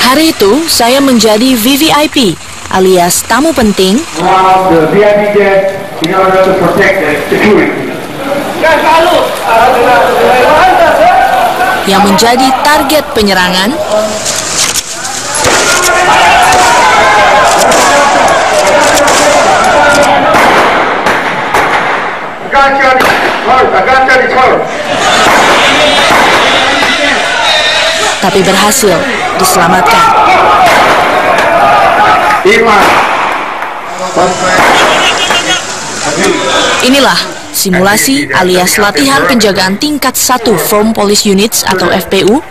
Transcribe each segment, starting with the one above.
Hari itu, saya menjadi VVIP, alias tamu penting, yang menjadi target penyerangan, tapi berhasil diselamatkan. Inilah simulasi alias latihan penjagaan tingkat 1 Form Police Units atau FPU,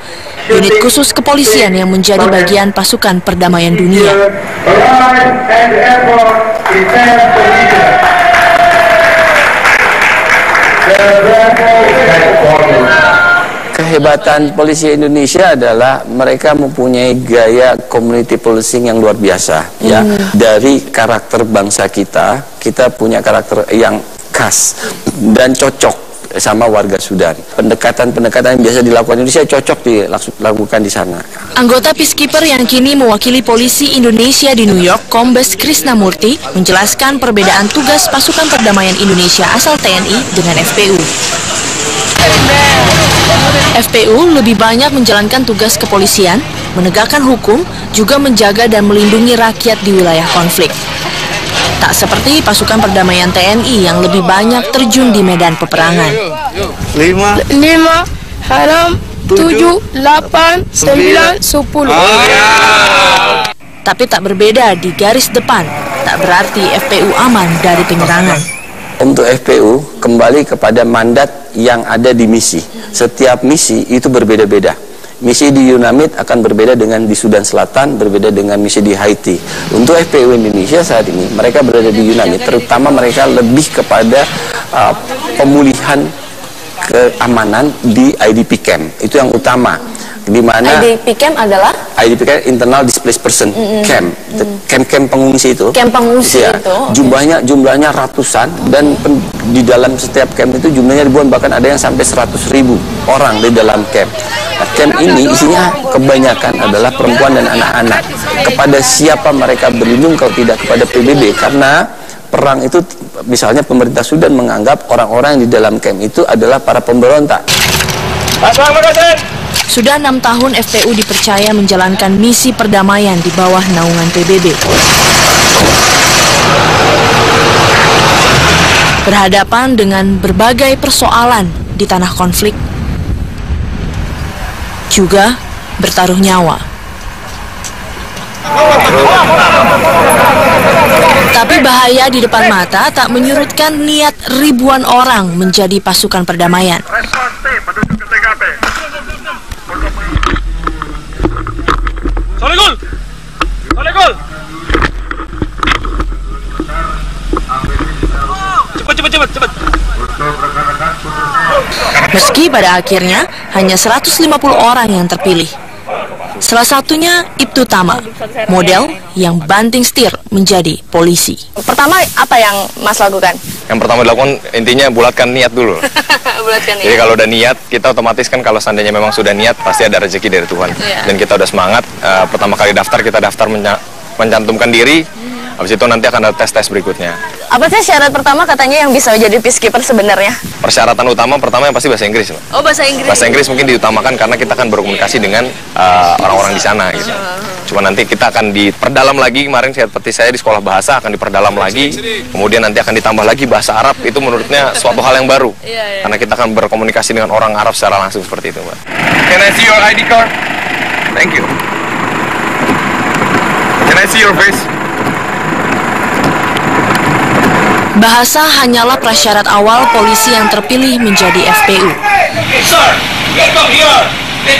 unit khusus kepolisian yang menjadi bagian pasukan perdamaian dunia. Kehebatan polisi Indonesia adalah mereka mempunyai gaya community policing yang luar biasa. Ya, dari karakter bangsa kita punya karakter yang khas dan cocok sama warga Sudan. Pendekatan-pendekatan yang biasa dilakukan Indonesia cocok dilakukan di sana. Anggota Peacekeeper yang kini mewakili polisi Indonesia di New York, Kombes Krisnamurti, menjelaskan perbedaan tugas pasukan perdamaian Indonesia asal TNI dengan FPU. FPU lebih banyak menjalankan tugas kepolisian, menegakkan hukum, juga menjaga dan melindungi rakyat di wilayah konflik. Tak seperti pasukan perdamaian TNI yang lebih banyak terjun di medan peperangan. 5, 7, 8, 9, 10. Tapi tak berbeda di garis depan, tak berarti FPU aman dari penyerangan. Untuk FPU kembali kepada mandat yang ada di misi. Setiap misi itu berbeda-beda. Misi di UNAMID akan berbeda dengan di Sudan Selatan, berbeda dengan misi di Haiti. Untuk FPU Indonesia saat ini, mereka berada di UNAMID, terutama mereka lebih kepada pemulihan keamanan di IDP camp. Itu yang utama. Di mana IDP camp adalah? IDP camp, Internal Displaced Person Camp. Camp-camp pengungsi itu. Camp pengungsi ya, itu. Jumlahnya ratusan, dan di dalam setiap camp itu jumlahnya ribuan, bahkan ada yang sampai 100.000 orang di dalam camp. Nah, camp ini isinya kebanyakan adalah perempuan dan anak-anak. Kepada siapa mereka berlindung kalau tidak kepada PBB? Karena perang itu, misalnya pemerintah Sudan menganggap orang-orang yang di dalam camp itu adalah para pemberontak. Sudah 6 tahun FPU dipercaya menjalankan misi perdamaian di bawah naungan PBB. Berhadapan dengan berbagai persoalan di tanah konflik, juga bertaruh nyawa. Tapi bahaya di depan mata tak menyurutkan niat ribuan orang menjadi pasukan perdamaian. Cepat. Meski pada akhirnya hanya 150 orang yang terpilih. Salah satunya Ibtu Tama, model yang banting setir menjadi polisi. Pertama apa yang Mas lakukan? Yang pertama dilakukan intinya bulatkan niat dulu. Bulatkan niat. Jadi kalau udah niat, kita otomatis kan kalau seandainya memang sudah niat pasti ada rezeki dari Tuhan. Dan kita udah semangat. Pertama kali daftar, kita daftar mencantumkan diri. Habis itu nanti akan ada tes-tes berikutnya. Apa sih syarat pertama katanya yang bisa jadi peacekeeper sebenarnya? Persyaratan utama pertama yang pasti bahasa Inggris, Mbak. Oh, bahasa Inggris. Bahasa Inggris mungkin diutamakan karena kita akan berkomunikasi dengan orang-orang di sana gitu. Cuma nanti kita akan diperdalam lagi, kemarin seperti saya di sekolah bahasa akan diperdalam lagi. Kemudian nanti akan ditambah lagi bahasa Arab, itu menurutnya suatu hal yang baru. Karena kita akan berkomunikasi dengan orang Arab secara langsung seperti itu, Mbak. Can I see your ID card? Thank you. Can I see your face? Bahasa hanyalah prasyarat awal polisi yang terpilih menjadi FPU. Sir, they come here. We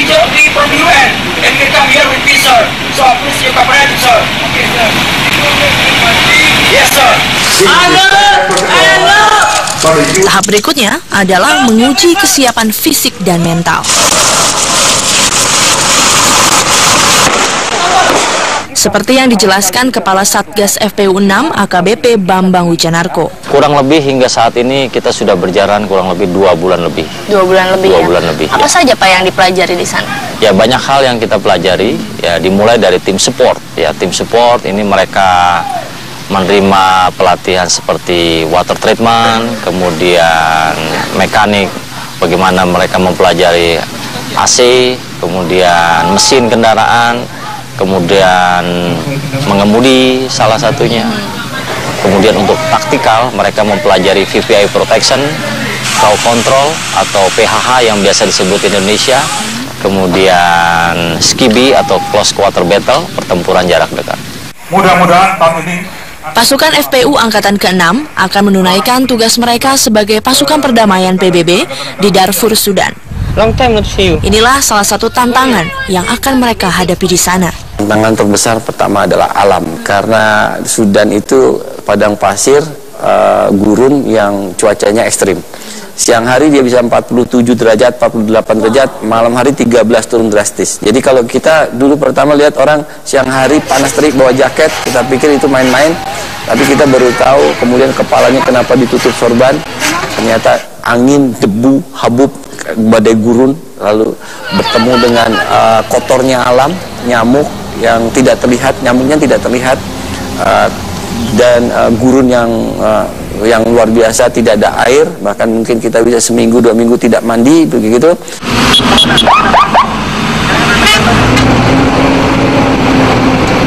just leave from UN and they come here with me, sir. So please you cooperate, sir. Okay, sir. Yes, sir. Tahap berikutnya adalah menguji kesiapan fisik dan mental. Seperti yang dijelaskan Kepala Satgas FPU 6 AKBP Bambang Wijanarko. Kurang lebih hingga saat ini kita sudah berjalan kurang lebih 2 bulan lebih. 2 bulan lebih. 2 bulan lebih. Apa saja Pak yang dipelajari di sana? Ya, banyak hal yang kita pelajari. Ya, dimulai dari tim support. Ya, tim support ini mereka menerima pelatihan seperti water treatment, kemudian mekanik, bagaimana mereka mempelajari AC, kemudian mesin kendaraan, kemudian mengemudi salah satunya. Kemudian untuk taktikal mereka mempelajari VPI protection, crowd control atau PHH yang biasa disebut Indonesia, kemudian SCIBI atau close quarter battle, pertempuran jarak dekat. Mudah-mudahan tahun ini Pasukan FPU Angkatan ke-6 akan menunaikan tugas mereka sebagai pasukan perdamaian PBB di Darfur, Sudan. Inilah salah satu tantangan yang akan mereka hadapi di sana. Tantangan terbesar pertama adalah alam, karena Sudan itu padang pasir, gurun yang cuacanya ekstrim. Siang hari dia bisa 47 derajat, 48 derajat, malam hari 13 turun drastis. Jadi kalau kita dulu pertama lihat orang siang hari panas terik bawa jaket, kita pikir itu main-main, tapi kita baru tahu kemudian kepalanya kenapa ditutup sorban. Ternyata angin, debu, habub, badai gurun, lalu bertemu dengan kotornya alam, nyamuk yang tidak terlihat, nyamuknya tidak terlihat, dan gurun yang luar biasa, tidak ada air, bahkan mungkin kita bisa seminggu 2 minggu tidak mandi begitu.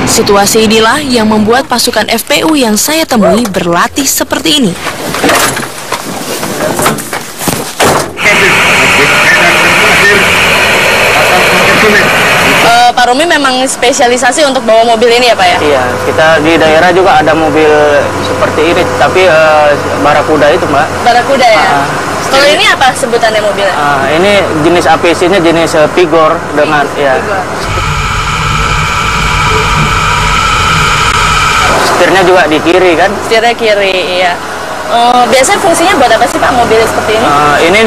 Situasi inilah yang membuat pasukan FPU yang saya temui berlatih seperti ini. Pak Rumi memang spesialisasi untuk bawa mobil ini ya Pak ya? Iya, kita di daerah juga ada mobil seperti ini, tapi Barakuda itu Mbak. Barakuda ya? Kalau ini apa sebutannya mobilnya? Ini jenis APC-nya jenis Pigor dengan ya. Setirnya juga di kiri kan? Setirnya kiri, iya. Biasanya fungsinya buat apa sih Pak mobil seperti ini? Ini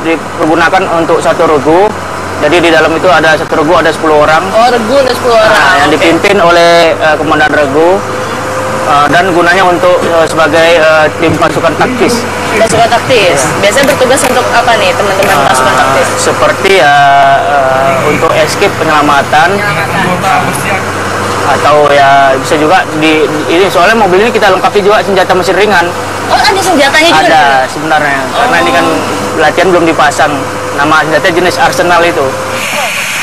digunakan untuk satu regu. Jadi di dalam itu ada satu regu, ada 10 orang. Oh, regu ada 10 orang. Yang dipimpin oleh komandan regu, dan gunanya untuk sebagai tim pasukan taktis. Pasukan taktis. Biasanya bertugas untuk apa nih teman-teman pasukan taktis? Seperti untuk escape, penyelamatan, atau ya bisa juga ini soalnya mobil ini kita lengkapi juga senjata mesin ringan. Oh, ada senjatanya juga? Ada sebenarnya, karena ini kan latihan belum dipasang. Nama senjata jenis Arsenal itu.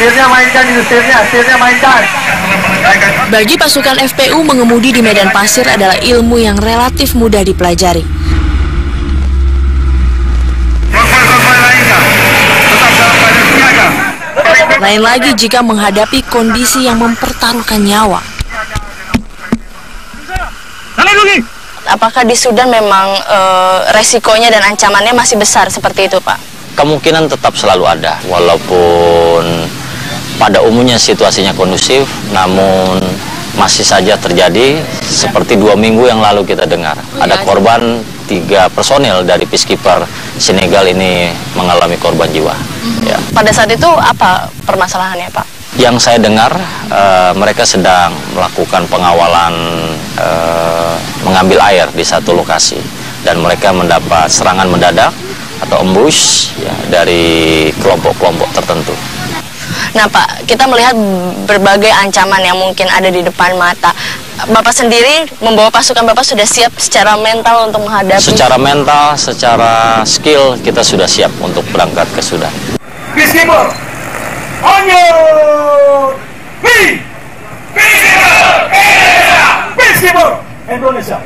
setirnya mainkan itu, setirnya mainkan. Bagi pasukan FPU, mengemudi di medan pasir adalah ilmu yang relatif mudah dipelajari. Lain lagi jika menghadapi kondisi yang mempertaruhkan nyawa. Apakah di Sudan memang resikonya dan ancamannya masih besar seperti itu Pak? Kemungkinan tetap selalu ada, walaupun pada umumnya situasinya kondusif, namun masih saja terjadi seperti 2 minggu yang lalu kita dengar. Ada korban 3 personil dari Peacekeeper Senegal ini mengalami korban jiwa. Ya. Pada saat itu apa permasalahannya Pak? Yang saya dengar mereka sedang melakukan pengawalan mengambil air di satu lokasi, dan mereka mendapat serangan mendadak atau ambush ya, dari kelompok-kelompok tertentu. Nah Pak, kita melihat berbagai ancaman yang mungkin ada di depan mata. Bapak sendiri membawa pasukan Bapak sudah siap secara mental untuk menghadapi? Secara mental, secara skill kita sudah siap untuk berangkat ke Sudan. Peacekeeper, on your feet! Peacekeeper Indonesia.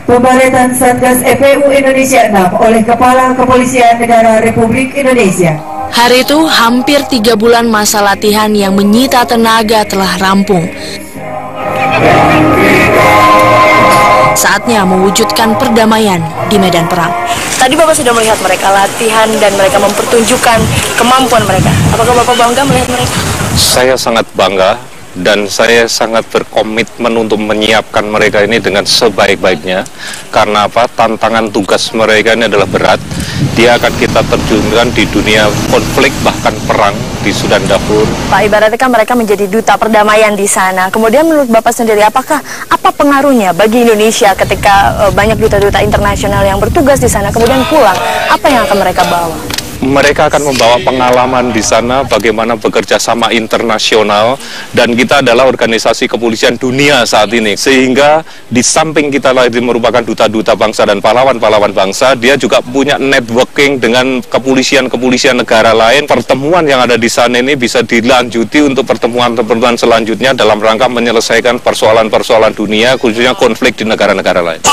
Pembaretan Satgas FPU Indonesia 6 oleh Kepala Kepolisian Negara Republik Indonesia. Hari itu hampir 3 bulan masa latihan yang menyita tenaga telah rampung. Saatnya mewujudkan perdamaian di medan perang. Tadi Bapak sudah melihat mereka latihan dan mereka mempertunjukkan kemampuan mereka. Apakah Bapak bangga melihat mereka? Saya sangat bangga dan saya sangat berkomitmen untuk menyiapkan mereka ini dengan sebaik-baiknya. Karena apa? Tantangan tugas mereka ini adalah berat. dia akan kita terjunkan di dunia konflik, bahkan perang di Sudan Darfur. Pak, ibaratnya kan mereka menjadi duta perdamaian di sana. Kemudian menurut Bapak sendiri, apa pengaruhnya bagi Indonesia ketika banyak duta-duta internasional yang bertugas di sana kemudian pulang? Apa yang akan mereka bawa? Mereka akan membawa pengalaman di sana bagaimana bekerja sama internasional, dan kita adalah organisasi kepolisian dunia saat ini, sehingga di samping kita lagi merupakan duta-duta bangsa dan pahlawan-pahlawan bangsa, dia juga punya networking dengan kepolisian-kepolisian negara lain. Pertemuan yang ada di sana ini bisa dilanjuti untuk pertemuan-pertemuan selanjutnya dalam rangka menyelesaikan persoalan-persoalan dunia, khususnya konflik di negara-negara lain.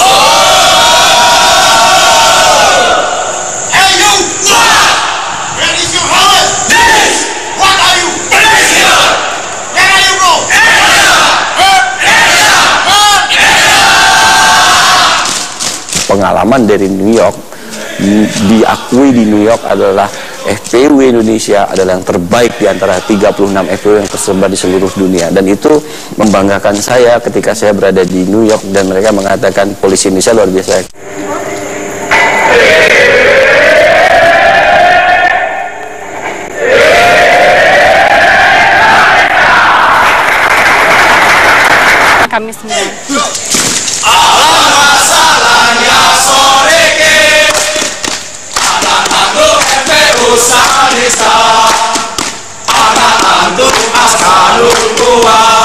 Pengalaman dari New York, diakui di New York adalah FPU Indonesia adalah yang terbaik di antara 36 FPU yang tersebar di seluruh dunia, dan itu membanggakan saya ketika saya berada di New York dan mereka mengatakan polisi Indonesia luar biasa. Kami semua. Anak antum askalul kuat.